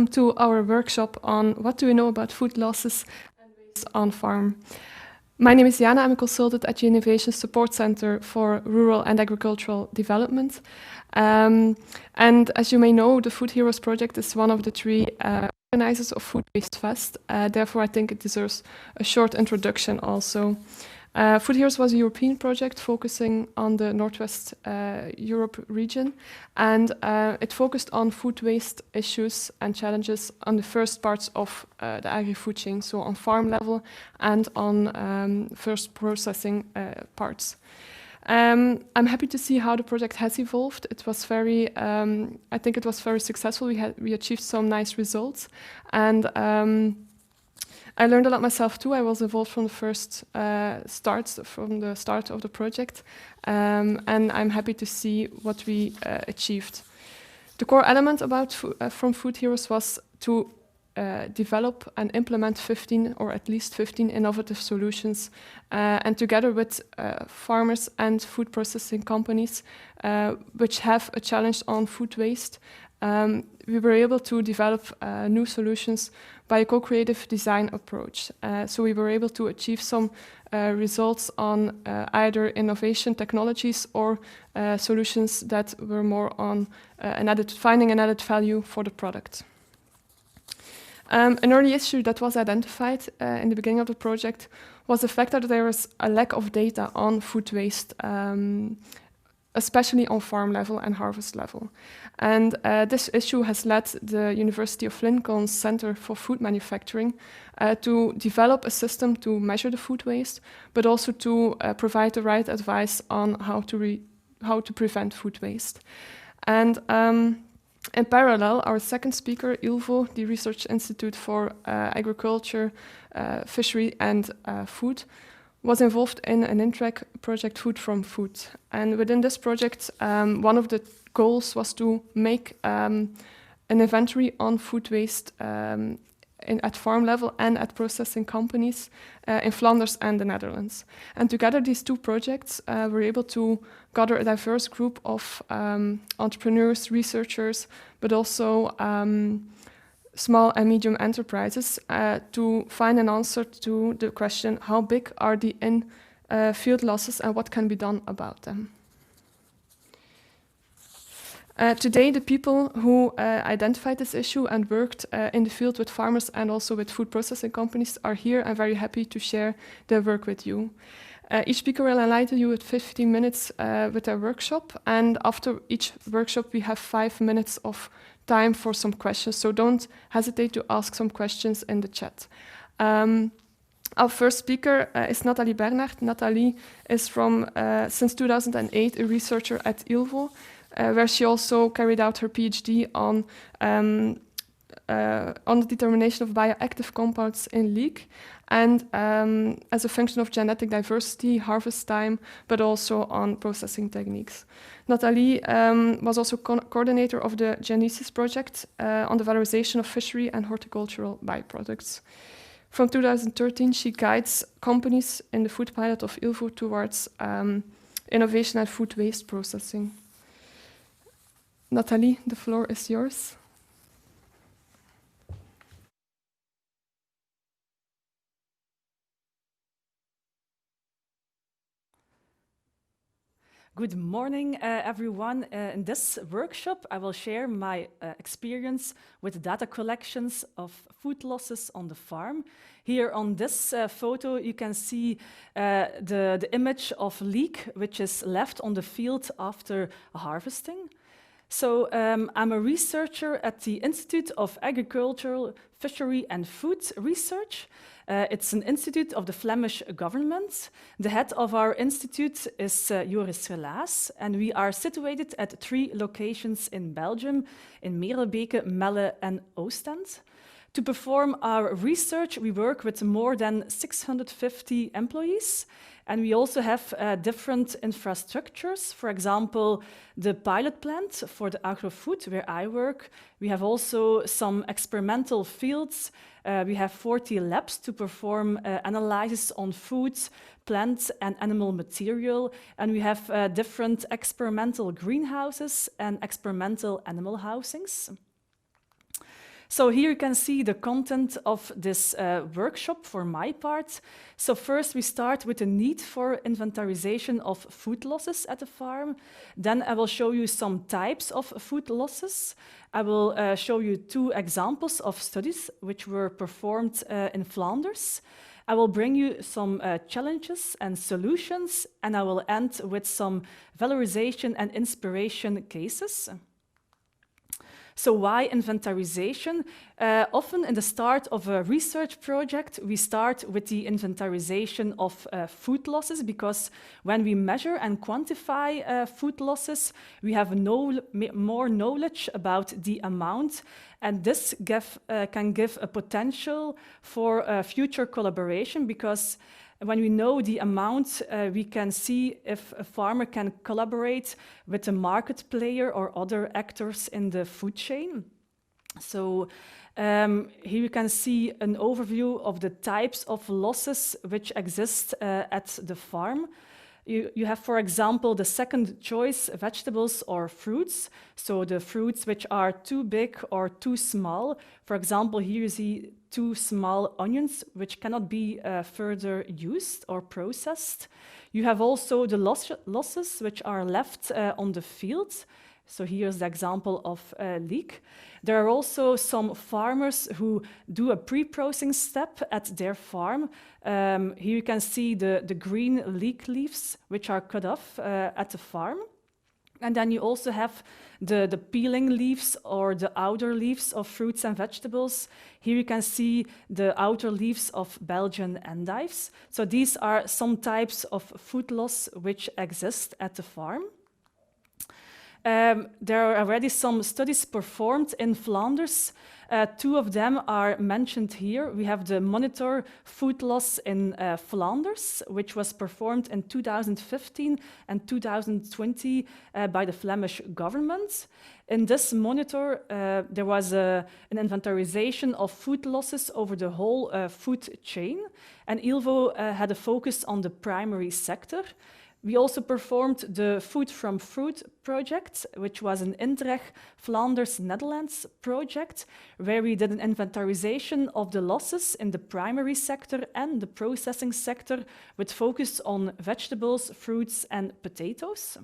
welcome to our workshop on what do we know about food losses and waste on farm. My name is Jana, I'm a consultant at the Innovation Support Center for Rural and Agricultural Development. And as you may know, the Food Heroes project is one of the three organizers of Food Waste Fest. Therefore, I think it deserves a short introduction also. Food Heroes was a European project focusing on the Northwest Europe region, and it focused on food waste issues and challenges on the first parts of the agri-food chain, so on farm level and on first processing parts. I'm happy to see how the project has evolved. It was very, I think it was very successful. We achieved some nice results, and I learned a lot myself too. I was involved from the first from the start of the project, and I'm happy to see what we achieved. The core element about from Food Heroes was to develop and implement 15 or at least 15 innovative solutions, and together with farmers and food processing companies which have a challenge on food waste, we were able to develop new solutions by a co-creative design approach. So we were able to achieve some results on either innovation technologies or solutions that were more on finding an added value for the product. An early issue that was identified in the beginning of the project was the fact that there was a lack of data on food waste, especially on farm level and harvest level. And this issue has led the University of Lincoln's Center for Food Manufacturing to develop a system to measure the food waste, but also to provide the right advice on how to prevent food waste. And in parallel, our second speaker, ILVO, the Research Institute for Agriculture, Fishery and Food, was involved in an Interreg project, Food from Food. And within this project, one of the goals was to make an inventory on food waste at farm level and at processing companies in Flanders and the Netherlands. And together, these two projects were able to gather a diverse group of entrepreneurs, researchers, but also small and medium enterprises to find an answer to the question, how big are the in-field losses and what can be done about them? Today, the people who identified this issue and worked in the field with farmers and also with food processing companies are here. I'm very happy to share their work with you. Each speaker will enlighten you with 15 minutes with their workshop, and after each workshop we have 5 minutes of time for some questions, so don't hesitate to ask some questions in the chat. Our first speaker is Nathalie Bernard. Nathalie is from, since 2008, a researcher at ILVO, where she also carried out her PhD on the determination of bioactive compounds in leek, and as a function of genetic diversity, harvest time, but also on processing techniques. Nathalie was also coordinator of the Genesis project on the valorization of fishery and horticultural byproducts. From 2013, she guides companies in the food pilot of ILVO towards innovation and food waste processing. Nathalie, the floor is yours. Good morning, everyone. In this workshop, I will share my experience with data collections of food losses on the farm. Here on this photo, you can see the image of leek, which is left on the field after harvesting. So I'm a researcher at the Institute of Agricultural, Fishery and Food Research. It's an institute of the Flemish government. The head of our institute is Joris Relaas, and we are situated at 3 locations in Belgium, in Merelbeke, Melle and Oostend. To perform our research, we work with more than 650 employees, and we also have different infrastructures. For example, the pilot plant for the agro-food where I work. We have also some experimental fields. We have 40 labs to perform analysis on foods, plants and animal material. And we have different experimental greenhouses and experimental animal housings. So here you can see the content of this workshop for my part. So first we start with the need for inventarization of food losses at the farm. Then I will show you some types of food losses. I will show you 2 examples of studies which were performed in Flanders. I will bring you some challenges and solutions, and I will end with some valorization and inspiration cases. So why inventarization? Often in the start of a research project, we start with the inventarization of food losses, because when we measure and quantify food losses, we have more knowledge about the amount, and this can give a potential for future collaboration, because when we know the amount, we can see if a farmer can collaborate with a market player or other actors in the food chain. So here you can see an overview of the types of losses which exist at the farm. You have, for example, the second choice vegetables or fruits. So the fruits which are too big or too small. For example, here you see 2 small onions which cannot be further used or processed. You have also the losses which are left on the field. So here's the example of leek. There are also some farmers who do a pre-processing step at their farm. Here you can see the green leek leaves which are cut off at the farm. And then you also have the peeling leaves or the outer leaves of fruits and vegetables. Here you can see the outer leaves of Belgian endives. So these are some types of food loss which exist at the farm. There are already some studies performed in Flanders. 2 of them are mentioned here. We have the Monitor Food Loss in Flanders, which was performed in 2015 and 2020 by the Flemish government. In this monitor, there was an inventarization of food losses over the whole food chain, and ILVO had a focus on the primary sector. We also performed the Food from Fruit project, which was an Interreg Flanders Netherlands project, where we did an inventarization of the losses in the primary sector and the processing sector, with focus on vegetables, fruits, and potatoes.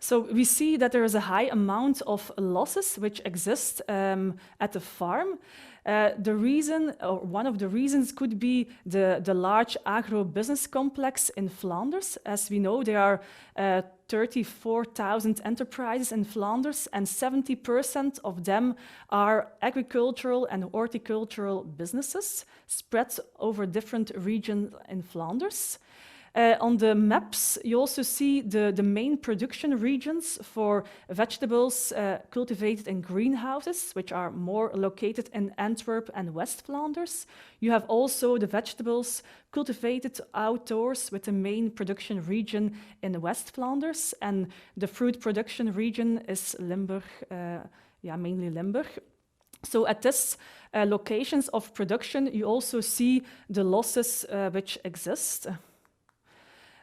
So we see that there is a high amount of losses which exist at the farm. The reason, or one of the reasons, could be the large agro-business complex in Flanders. As we know, there are 34,000 enterprises in Flanders, and 70% of them are agricultural and horticultural businesses spread over different regions in Flanders. On the maps, you also see the main production regions for vegetables cultivated in greenhouses, which are more located in Antwerp and West Flanders. You have also the vegetables cultivated outdoors, with the main production region in West Flanders, and the fruit production region is Limburg, mainly Limburg. So at these locations of production, you also see the losses which exist.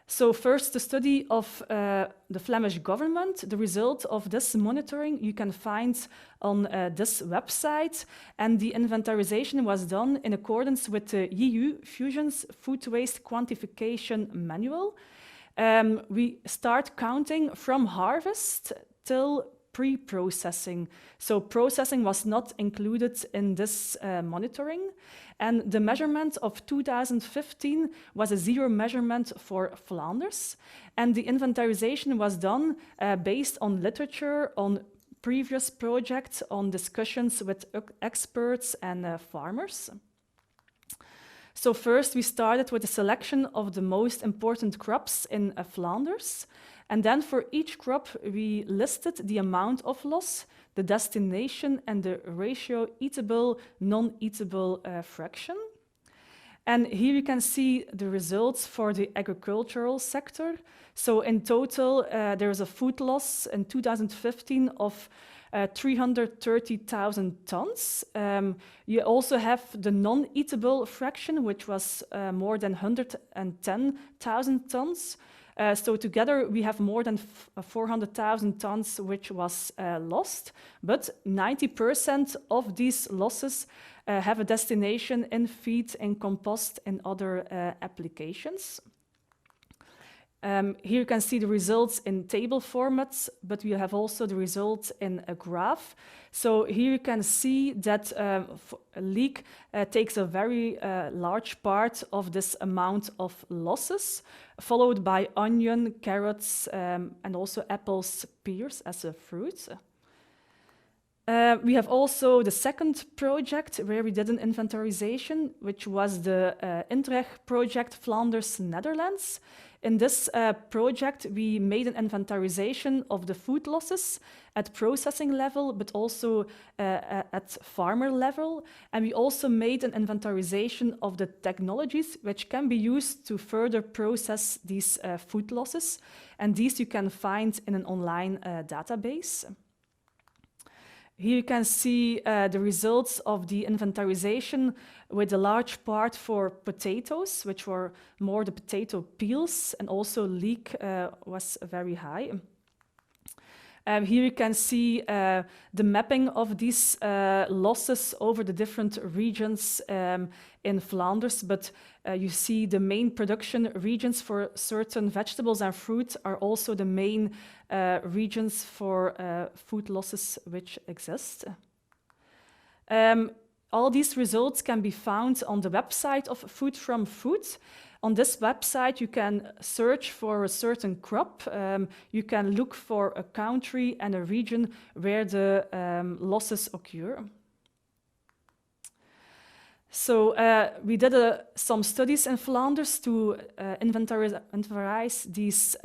So first, the study of the Flemish government. The result of this monitoring you can find on this website, and the inventarization was done in accordance with the EU Fusion's Food Waste Quantification Manual. We start counting from harvest till pre-processing. So processing was not included in this monitoring. And the measurement of 2015 was a 0 measurement for Flanders. And the inventarization was done based on literature, on previous projects, on discussions with experts and farmers. So first we started with a selection of the most important crops in Flanders. And then for each crop, we listed the amount of loss, the destination, and the ratio eatable, non-eatable fraction. And here you can see the results for the agricultural sector. So in total, there is a food loss in 2015 of 330,000 tons. You also have the non-eatable fraction, which was more than 110,000 tons. So together we have more than 400,000 tons which was lost, but 90% of these losses have a destination in feed and compost and other applications. Here you can see the results in table formats, but we have also the results in a graph. So here you can see that leek takes a very large part of this amount of losses, followed by onion, carrots, and also apples, pears as a fruit. We have also the second project where we did an inventarization, which was the Interreg project Flanders, Netherlands. In this project, we made an inventarization of the food losses at processing level, but also at farmer level. And we also made an inventarization of the technologies which can be used to further process these food losses. And these you can find in an online database. Here you can see the results of the inventarization with a large part for potatoes, which were more the potato peels, and also leek was very high. Here you can see the mapping of these losses over the different regions in Flanders, but you see the main production regions for certain vegetables and fruit are also the main regions for food losses which exist. All these results can be found on the website of Food from Food. On this website, you can search for a certain crop. You can look for a country and a region where the losses occur. So we did some studies in Flanders to inventarize these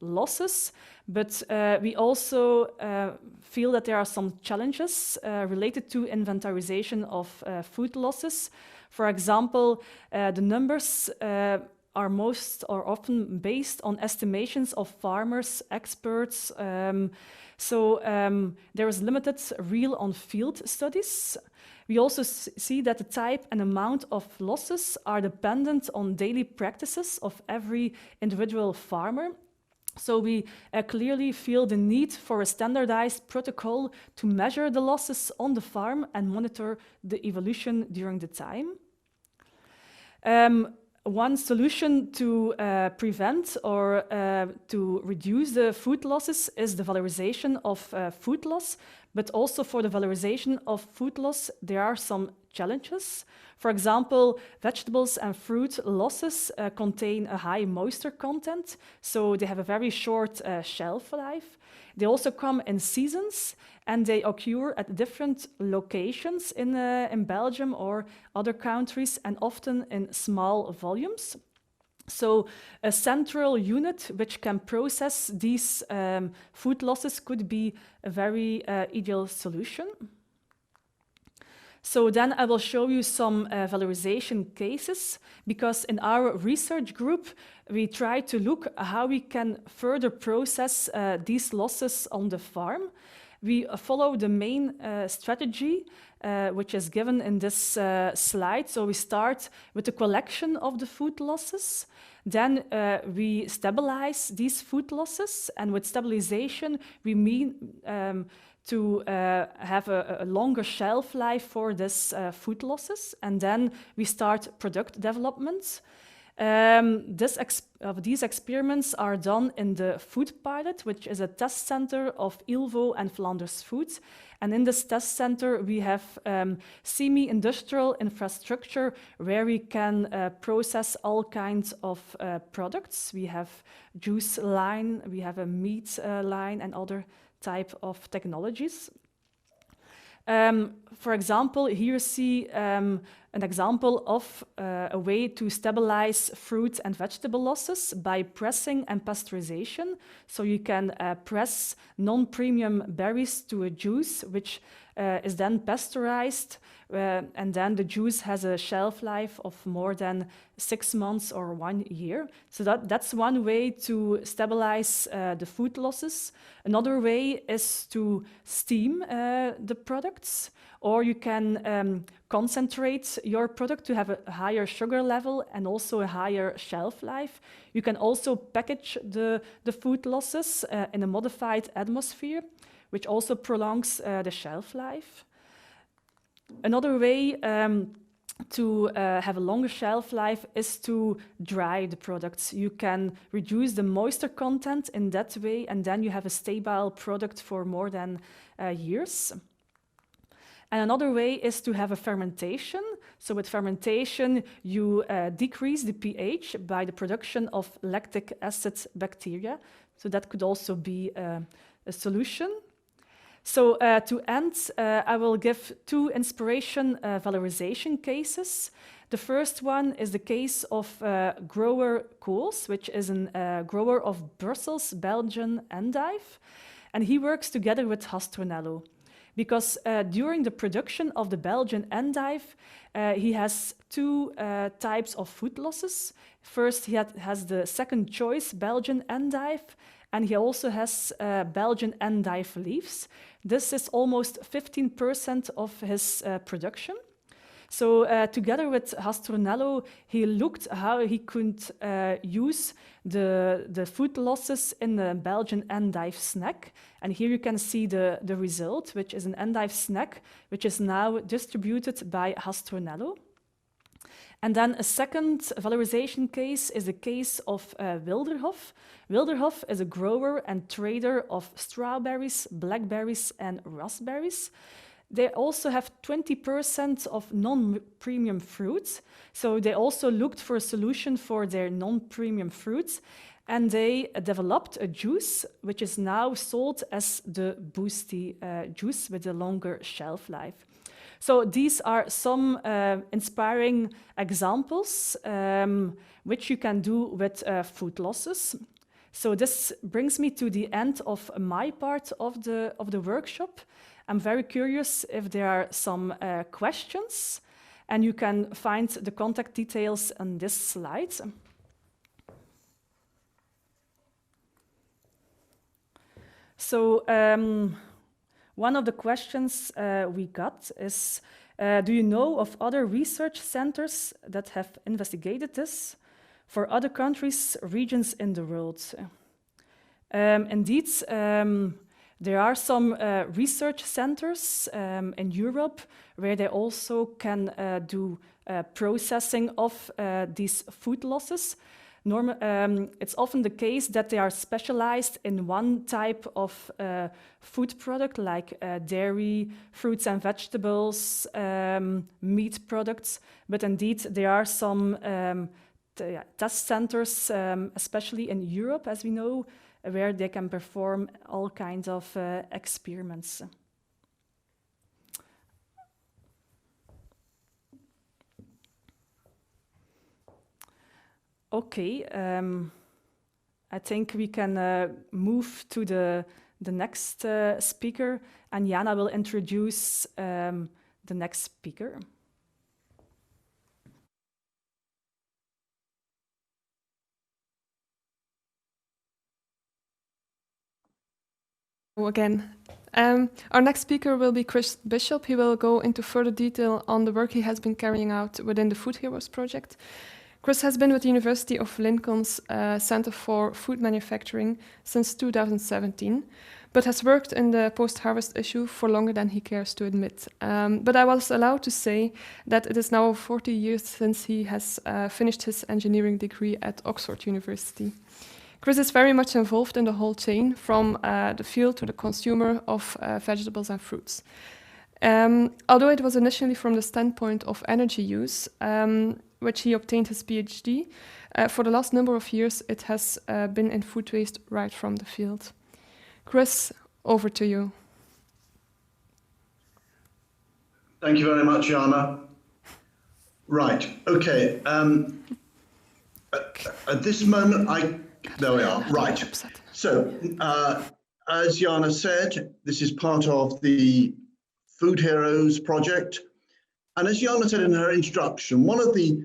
losses, but we also feel that there are some challenges related to inventarization of food losses. For example, the numbers are most or often based on estimations of farmers, experts. So there is limited real on-field studies. We also see that the type and amount of losses are dependent on daily practices of every individual farmer. So we clearly feel the need for a standardized protocol to measure the losses on the farm and monitor the evolution during the time. One solution to prevent or to reduce the food losses is the valorization of food loss, but also for the valorization of food loss, there are some challenges. For example, vegetables and fruit losses contain a high moisture content, so they have a very short shelf life. They also come in seasons, and they occur at different locations in Belgium or other countries, and often in small volumes. So a central unit which can process these food losses could be a very ideal solution. So then I will show you some valorization cases, because in our research group, we try to look how we can further process these losses on the farm. We follow the main strategy, which is given in this slide. So we start with the collection of the food losses. Then we stabilize these food losses. And with stabilization, we mean to have a longer shelf life for this food losses. And then we start product development. These experiments are done in the Food Pilot, which is a test center of ILVO and Flanders Food. And in this test center, we have semi-industrial infrastructure where we can process all kinds of products. We have juice line, we have a meat line, and other type of technologies. For example, here you see an example of a way to stabilize fruit and vegetable losses by pressing and pasteurization. So you can press non-premium berries to a juice, which is then pasteurized, and then the juice has a shelf life of more than 6 months or 1 year. So that's one way to stabilize the food losses. Another way is to steam the products, or you can concentrate your product to have a higher sugar level and also a higher shelf life. You can also package the food losses in a modified atmosphere, which also prolongs the shelf life. Another way to have a longer shelf life is to dry the products. You can reduce the moisture content in that way, and then you have a stable product for more than years. And another way is to have a fermentation. So with fermentation, you decrease the pH by the production of lactic acid bacteria. So that could also be a solution. So to end, I will give 2 inspiration valorization cases. The first one is the case of grower Koos, which is a grower of Brussels, Belgian endive. And he works together with Hastronello. Because during the production of the Belgian endive, he has 2 types of food losses. First, he has the second choice Belgian endive, and he also has Belgian endive leaves. This is almost 15% of his production. So together with Hastronello, he looked how he could use the food losses in the Belgian endive snack. And here you can see the result, which is an endive snack, which is now distributed by Hastronello. And then a second valorization case is the case of Wilderhof. Wilderhof is a grower and trader of strawberries, blackberries, and raspberries. They also have 20% of non-premium fruits. So they also looked for a solution for their non-premium fruits. And they developed a juice, which is now sold as the Boosty juice with a longer shelf life. So these are some inspiring examples which you can do with food losses. So this brings me to the end of my part of the workshop. I'm very curious if there are some questions, and you can find the contact details on this slide. So one of the questions we got is, do you know of other research centers that have investigated this for other countries, regions in the world? Indeed, there are some research centers in Europe where they also can do processing of these food losses. It's often the case that they are specialized in one type of food product, like dairy, fruits and vegetables, meat products. But indeed, there are some test centers, especially in Europe, as we know, where they can perform all kinds of experiments. Okay, I think we can move to the next speaker, and Jana will introduce the next speaker. Again, our next speaker will be Chris Bishop. He will go into further detail on the work he has been carrying out within the Food Heroes project. Chris has been with the University of Lincoln's Center for Food Manufacturing since 2017, but has worked in the post-harvest issue for longer than he cares to admit. But I was allowed to say that it is now 40 years since he has finished his engineering degree at Oxford University. Chris is very much involved in the whole chain, from the field to the consumer of vegetables and fruits. Although it was initially from the standpoint of energy use, which he obtained his PhD, for the last number of years it has been in food waste right from the field. Chris, over to you. Thank you very much, Jana. Right, okay. At this moment, there we are, right. So, as Jana said, this is part of the Food Heroes project. And as Jana said in her introduction, one of the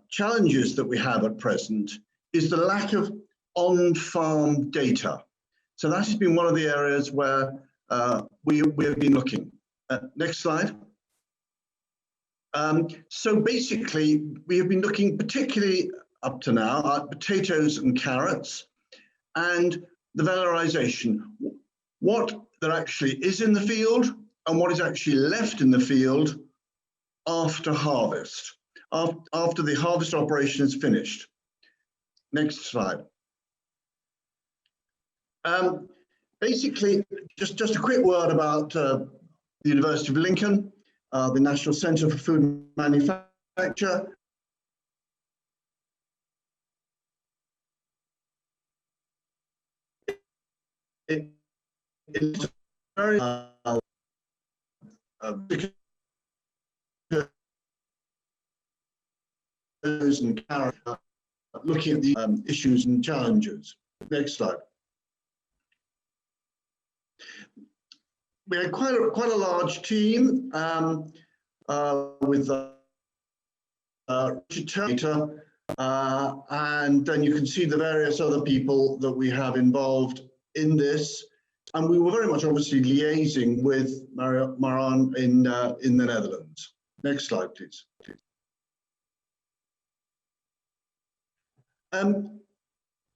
challenges that we have at present is the lack of on-farm data. So that has been one of the areas where we have been looking. Next slide. So basically, we have been looking particularly up to now at potatoes and carrots and the valorisation, what there actually is in the field and what is actually left in the field after harvest, after the harvest operation is finished. Next slide. Basically, just a quick word about the University of Lincoln, the National Centre for Food Manufacture. It is very and looking at the issues and challenges. Next slide. We had quite a large team with data, and then you can see the various other people that we have involved in this. And we were very much obviously liaising with Maran in the Netherlands. Next slide, please.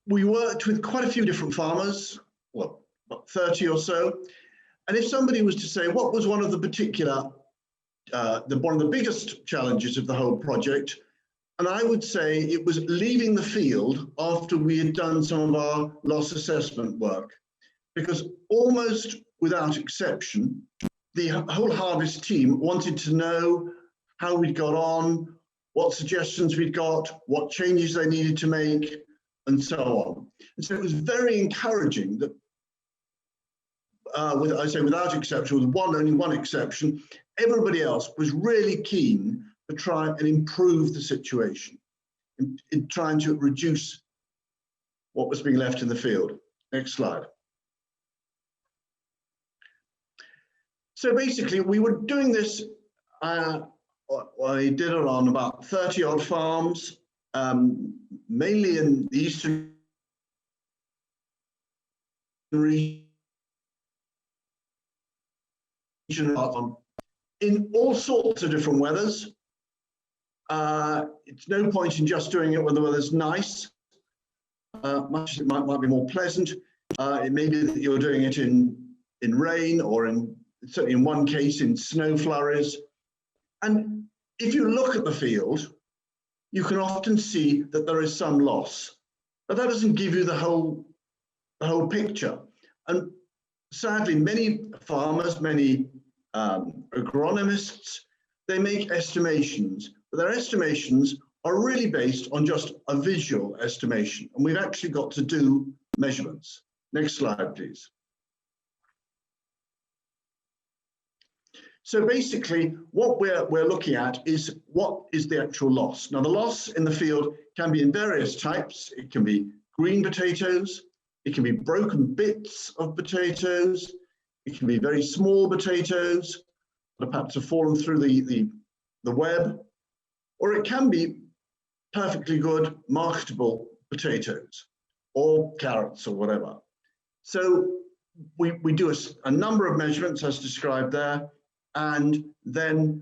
We worked with quite a few different farmers, well, about 30 or so. And if somebody was to say, what was one of the particular, one of the biggest challenges of the whole project, and I would say it was leaving the field after we had done some of our loss assessment work, because almost without exception, the whole harvest team wanted to know how we'd got on, what suggestions we'd got, what changes they needed to make, and so on. And so it was very encouraging that, I say without exception, with only one exception, everybody else was really keen to try and improve the situation, in trying to reduce what was being left in the field. Next slide. So basically, we were doing this, I did it on about 30 odd farms, mainly in the eastern region, in all sorts of different weathers. It's no point in just doing it when the weather's nice. Much it might be more pleasant. It may be that you're doing it in rain, or certainly in one case in snow flurries. And if you look at the field, you can often see that there is some loss, but that doesn't give you the whole picture. And sadly, many farmers, many agronomists, they make estimations, but their estimations are really based on just a visual estimation. And we've actually got to do measurements. Next slide, please. So basically, what we're looking at is what is the actual loss. Now, the loss in the field can be in various types. It can be green potatoes, it can be broken bits of potatoes, it can be very small potatoes that perhaps have fallen through the web, or it can be perfectly good marketable potatoes or carrots or whatever. So we do a number of measurements as described there, and then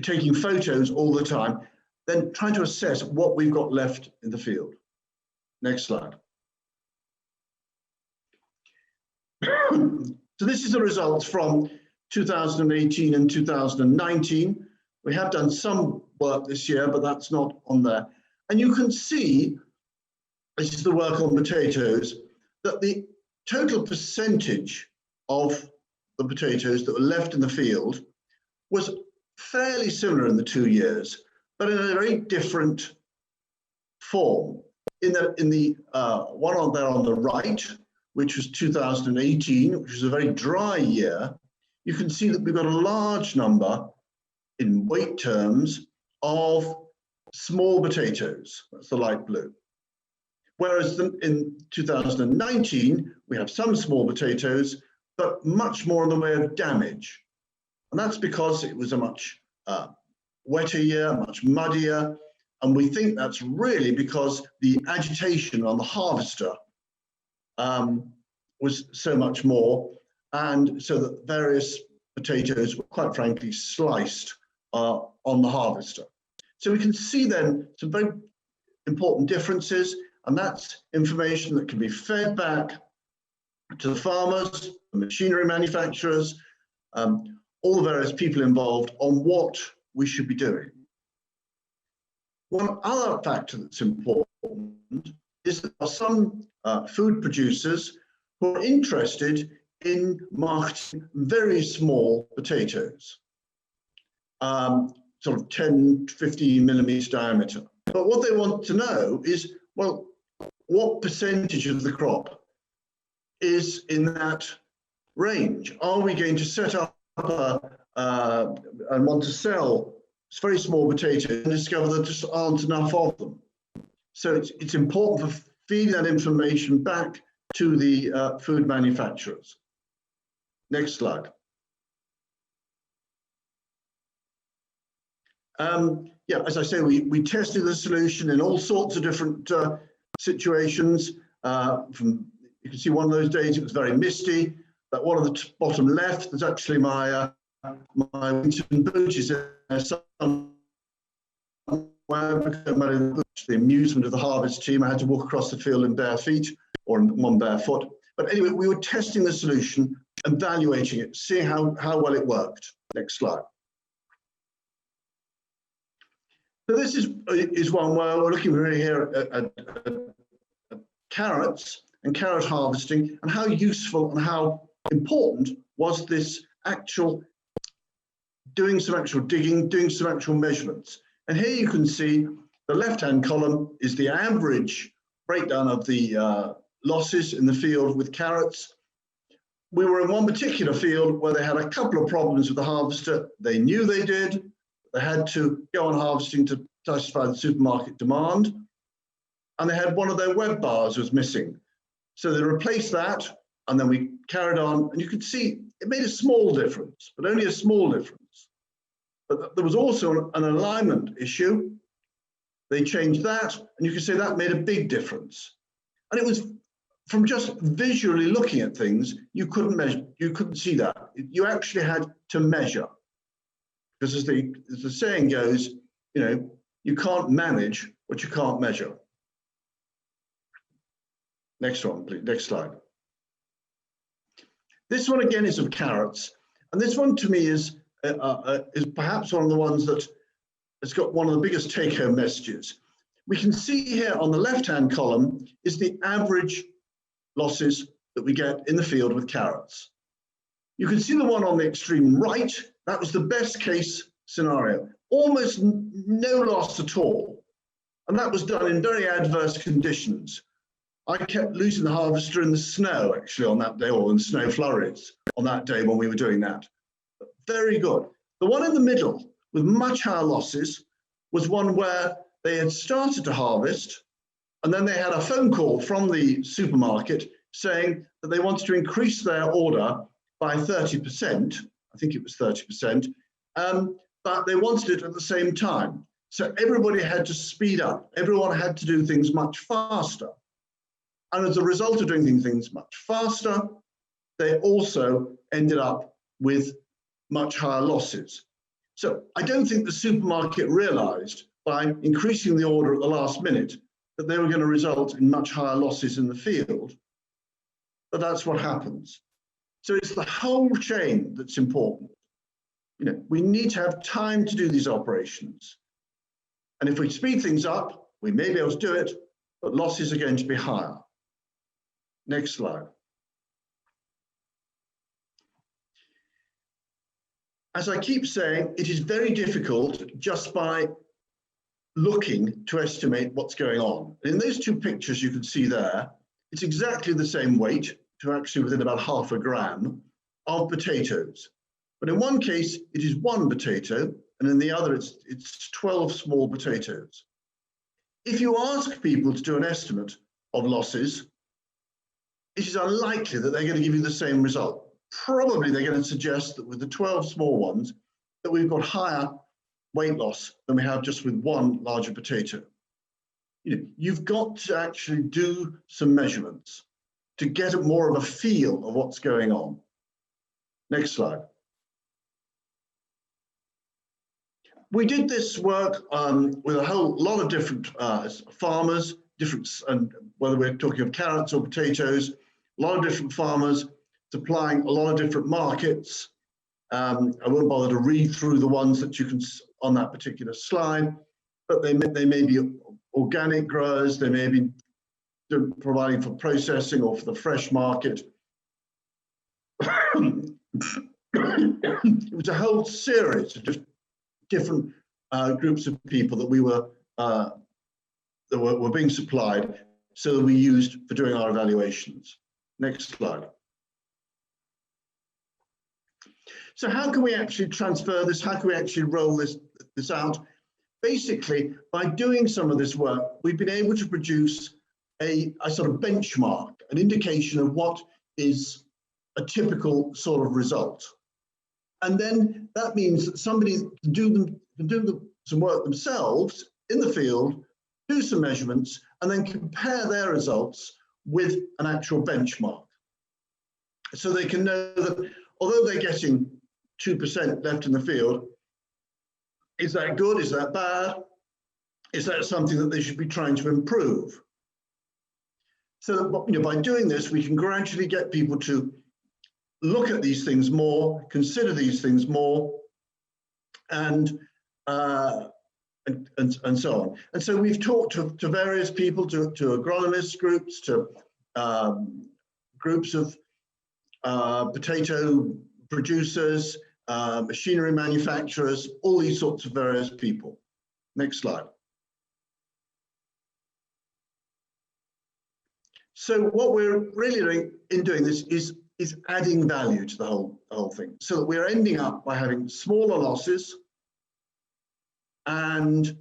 taking photos all the time, then trying to assess what we've got left in the field. Next slide. So this is the results from 2018 and 2019. We have done some work this year, but that's not on there. And you can see, this is the work on potatoes, that the total percentage of the potatoes that were left in the field was fairly similar in the 2 years, but in a very different form. In the one on there on the right, which was 2018, which was a very dry year, you can see that we've got a large number in weight terms of small potatoes. That's the light blue. Whereas in 2019, we have some small potatoes, but much more in the way of damage. And that's because it was a much wetter year, much muddier. And we think that's really because the agitation on the harvester was so much more. And so that various potatoes were quite frankly sliced on the harvester. So we can see then some very important differences, and that's information that can be fed back to the farmers, the machinery manufacturers, all the various people involved on what we should be doing. One other factor that's important is that there are some food producers who are interested in marketing very small potatoes, sort of 10, 15 millimeters diameter. But what they want to know is, well, what percentage of the crop is in that range? Are we going to set up and want to sell very small potatoes and discover there just aren't enough of them? So it's important for feeding that information back to the food manufacturers. Next slide. Yeah, as I say, we tested the solution in all sorts of different situations. You can see one of those days it was very misty. That one on the bottom left, there's actually my winter boot is there somewhere. The amusement of the harvest team, I had to walk across the field in bare feet or in one bare foot. But anyway, we were testing the solution, evaluating it, seeing how well it worked. Next slide. So this is one where we're looking really here at carrots and carrot harvesting, and how useful and how important was this actual doing some actual digging, doing some actual measurements. And here you can see the left-hand column is the average breakdown of the losses in the field with carrots. We were in one particular field where they had a couple of problems with the harvester. They knew they did. They had to go on harvesting to satisfy the supermarket demand. And they had one of their web bars was missing. So they replaced that, and then we carried on. And you could see it made a small difference, but only a small difference. But there was also an alignment issue. They changed that, and you could say that made a big difference. And it was from just visually looking at things, you couldn't measure, you couldn't see that. You actually had to measure. Because as the saying goes, you know, you can't manage what you can't measure. Next one, please. Next slide. This one again is of carrots, and this one to me is perhaps one of the ones that has got one of the biggest take-home messages. We can see here on the left-hand column is the average losses that we get in the field with carrots. You can see the one on the extreme right. That was the best case scenario. Almost no loss at all. And that was done in very adverse conditions. I kept losing the harvester in the snow, actually, on that day, or in snow flurries on that day when we were doing that. Very good. The one in the middle with much higher losses was one where they had started to harvest, and then they had a phone call from the supermarket saying that they wanted to increase their order by 30%. I think it was 30%, but they wanted it at the same time. So everybody had to speed up. Everyone had to do things much faster. And as a result of doing things much faster, they also ended up with much higher losses. So I don't think the supermarket realized by increasing the order at the last minute that they were going to result in much higher losses in the field, but that's what happens. So it's the whole chain that's important. You know, we need to have time to do these operations. And if we speed things up, we may be able to do it, but losses are going to be higher. Next slide. As I keep saying, it is very difficult just by looking to estimate what's going on. In those two pictures you can see there, it's exactly the same weight, to actually within about half a gram of potatoes. But in one case, it is one potato, and in the other it's 12 small potatoes. If you ask people to do an estimate of losses, it is unlikely that they're going to give you the same result. Probably they're going to suggest that with the 12 small ones, that we've got higher weight loss than we have just with one larger potato. You've got to actually do some measurements to get more of a feel of what's going on. Next slide. We did this work with a whole lot of different farmers, and whether we're talking of carrots or potatoes, a lot of different farmers supplying a lot of different markets. I won't bother to read through the ones that you can on that particular slide, but they may be organic growers, they may be providing for processing or for the fresh market. It was a whole series of just different groups of people that we were that were being supplied, so that we used for doing our evaluations. Next slide. So how can we actually transfer this? How can we actually roll this out? Basically, by doing some of this work, we've been able to produce a sort of benchmark, an indication of what is a typical sort of result. And then that means that somebody can do some work themselves in the field, do some measurements, and then compare their results with an actual benchmark. So they can know that although they're getting 2% left in the field, is that good? Is that bad? Is that something that they should be trying to improve? So by doing this, we can gradually get people to look at these things more, consider these things more, and so on. And so we've talked to various people, to agronomist groups, to groups of potato producers, machinery manufacturers, all these sorts of various people. Next slide. So what we're really doing this is adding value to the whole thing, so that we're ending up by having smaller losses and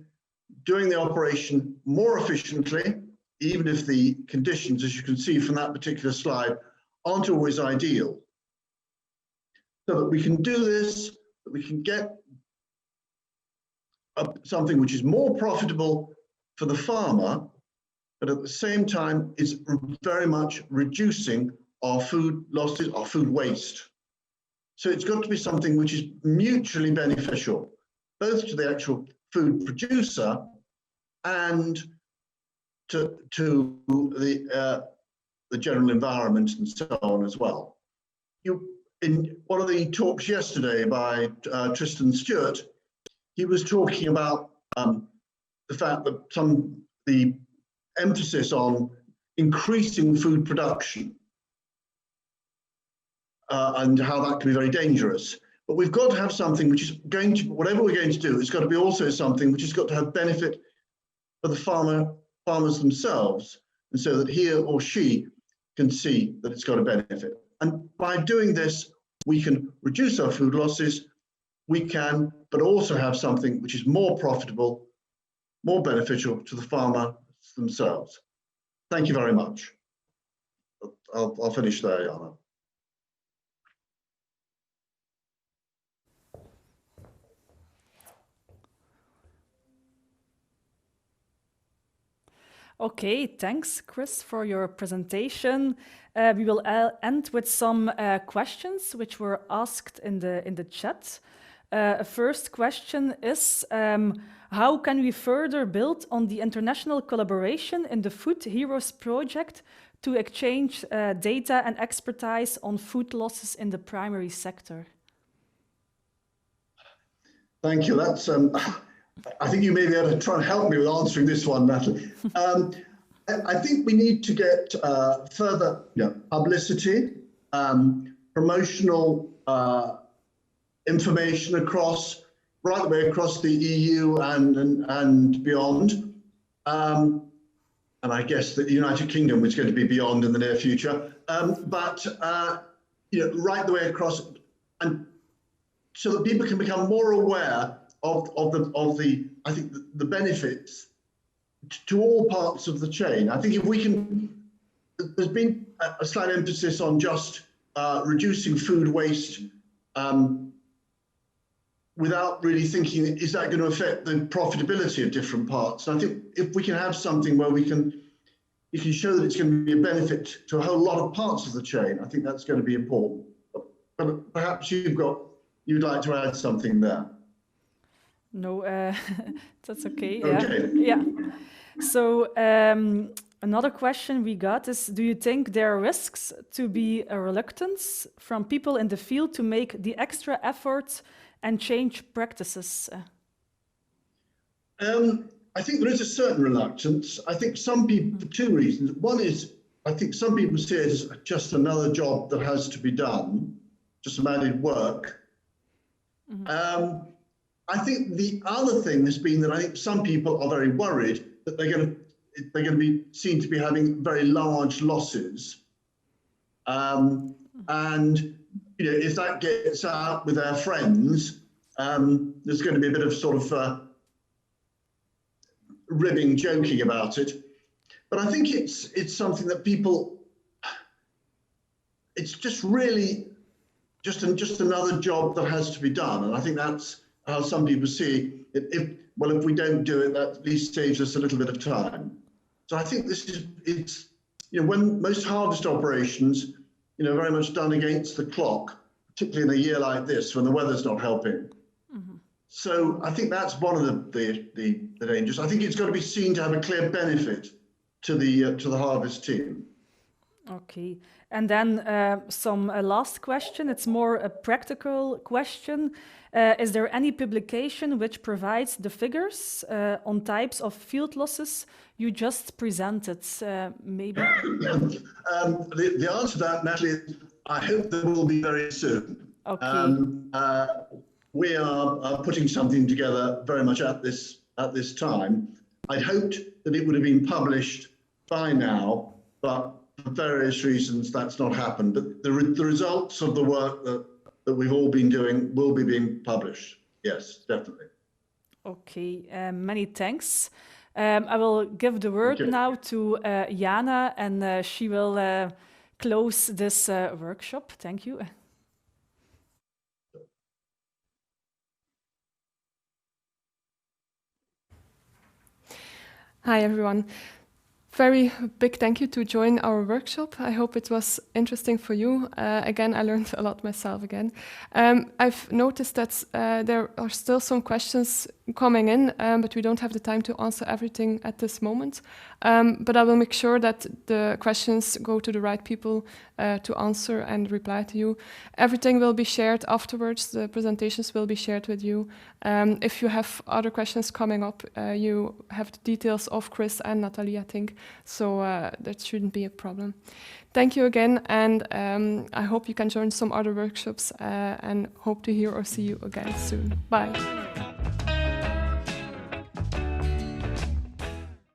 doing the operation more efficiently, even if the conditions, as you can see from that particular slide, aren't always ideal. So that we can do this, that we can get something which is more profitable for the farmer, but at the same time is very much reducing our food losses, our food waste. So it's got to be something which is mutually beneficial, both to the actual food producer and to the general environment and so on as well. In one of the talks yesterday by Tristan Stewart, he was talking about the fact that the emphasis on increasing food production and how that can be very dangerous. But we've got to have something which is going to, whatever we're going to do, it's got to be also something which has got to have benefit for the farmers themselves, and so that he or she can see that it's got a benefit. And by doing this, we can reduce our food losses, we can, but also have something which is more profitable, more beneficial to the farmer themselves. Thank you very much. I'll finish there, Jana. Okay, thanks, Chris, for your presentation. We will end with some questions which were asked in the chat. A first question is, how can we further build on the international collaboration in the Food Heroes project to exchange data and expertise on food losses in the primary sector? Thank you. That's I think you may be able to try and help me with answering this one, Natalie. I think we need to get further publicity, promotional information right the way across the EU and beyond. And I guess that the United Kingdom is going to be beyond in the near future. But right the way across, and so that people can become more aware I think the benefits to all parts of the chain. I think if we can, there's been a slight emphasis on just reducing food waste without really thinking, is that going to affect the profitability of different parts? And I think if we can have something where you can show that it's going to be a benefit to a whole lot of parts of the chain, I think that's going to be important. But perhaps you'd like to add something there. No, that's okay. Okay. Yeah. So another question we got is, do you think there are risks to be a reluctance from people in the field to make the extra effort and change practices? I think there is a certain reluctance. I think some people, for two reasons. One is, I think some people see it as just another job that has to be done, just some added work. Mm-hmm. I think the other thing has been that I think some people are very worried that they're going to be seen to be having very large losses, and if that gets out with their friends, there's going to be a bit of sort of ribbing, joking about it. But I think it's something that people, it's just really just another job that has to be done, and I think that's how some people see it. If we don't do it, that at least saves us a little bit of time. So I think it's when most harvest operations, very much done against the clock, particularly in a year like this when the weather's not helping. Mm-hmm. So I think that's one of the dangers. I think it's got to be seen to have a clear benefit to the harvest team. Okay, and then some last question. It's more a practical question. Is there any publication which provides the figures on types of field losses you just presented? Maybe. The answer to that, Natalie, is I hope there will be very soon. Okay. We are putting something together very much at this time. I'd hoped that it would have been published by now, but for various reasons that's not happened. But the results of the work that we've all been doing will be being published. Yes, definitely. Okay, many thanks. I will give the word now to Jana, and she will close this workshop. Thank you. Hi, everyone. Very big thank you to join our workshop. I hope it was interesting for you. Again, I learned a lot myself again. I've noticed that there are still some questions coming in, but we don't have the time to answer everything at this moment. But I will make sure that the questions go to the right people to answer and reply to you. Everything will be shared afterwards. The presentations will be shared with you. If you have other questions coming up, you have the details of Chris and Nathalie, I think. So that shouldn't be a problem. Thank you again, and I hope you can join some other workshops and hope to hear or see you again soon. Bye.